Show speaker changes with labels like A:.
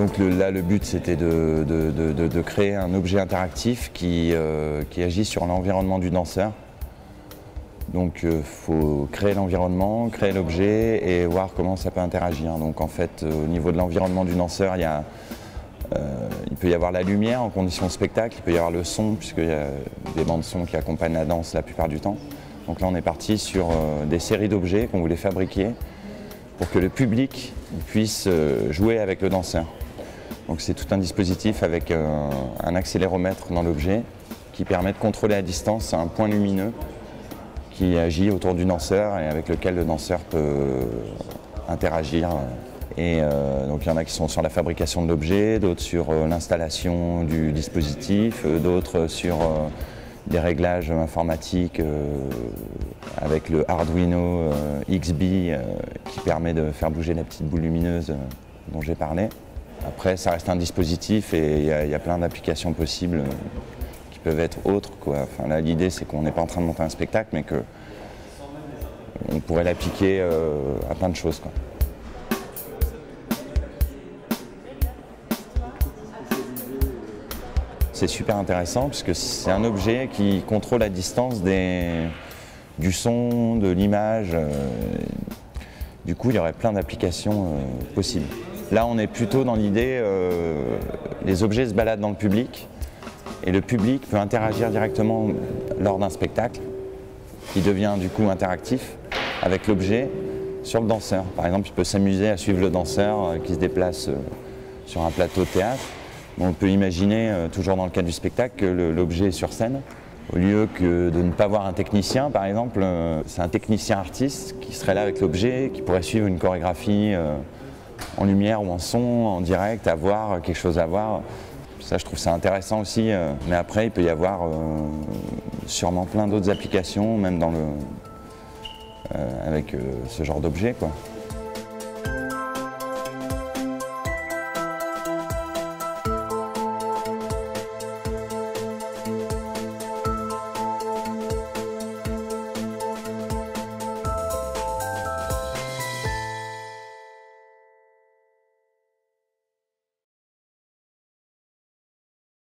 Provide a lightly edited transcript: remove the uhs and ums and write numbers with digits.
A: Donc là, le but, c'était de créer un objet interactif qui agit sur l'environnement du danseur. Donc il faut créer l'environnement, créer l'objet et voir comment ça peut interagir. Donc en fait, au niveau de l'environnement du danseur, il peut y avoir la lumière en conditions de spectacle, il peut y avoir le son, puisqu'il y a des bandes son qui accompagnent la danse la plupart du temps. Donc là, on est parti sur des séries d'objets qu'on voulait fabriquer pour que le public puisse jouer avec le danseur. Donc c'est tout un dispositif avec un accéléromètre dans l'objet qui permet de contrôler à distance un point lumineux qui agit autour du danseur et avec lequel le danseur peut interagir. Et donc il y en a qui sont sur la fabrication de l'objet, d'autres sur l'installation du dispositif, d'autres sur des réglages informatiques avec le Arduino XB qui permet de faire bouger la petite boule lumineuse dont j'ai parlé. Après, ça reste un dispositif et il y a plein d'applications possibles qui peuvent être autres, quoi. Enfin, là, l'idée, c'est qu'on n'est pas en train de monter un spectacle, mais qu'on pourrait l'appliquer à plein de choses, quoi. C'est super intéressant puisque c'est un objet qui contrôle à distance du son, de l'image. Du coup, il y aurait plein d'applications possibles. Là, on est plutôt dans l'idée, les objets se baladent dans le public et le public peut interagir directement lors d'un spectacle qui devient du coup interactif avec l'objet sur le danseur. Par exemple, il peut s'amuser à suivre le danseur qui se déplace sur un plateau de théâtre. On peut imaginer, toujours dans le cadre du spectacle, que l'objet est sur scène. Au lieu que de ne pas voir un technicien, par exemple, c'est un technicien artiste qui serait là avec l'objet, qui pourrait suivre une chorégraphie en lumière ou en son, en direct, à voir, quelque chose à voir. Ça, je trouve ça intéressant aussi. Mais après, il peut y avoir sûrement plein d'autres applications, même avec ce genre d'objet, quoi.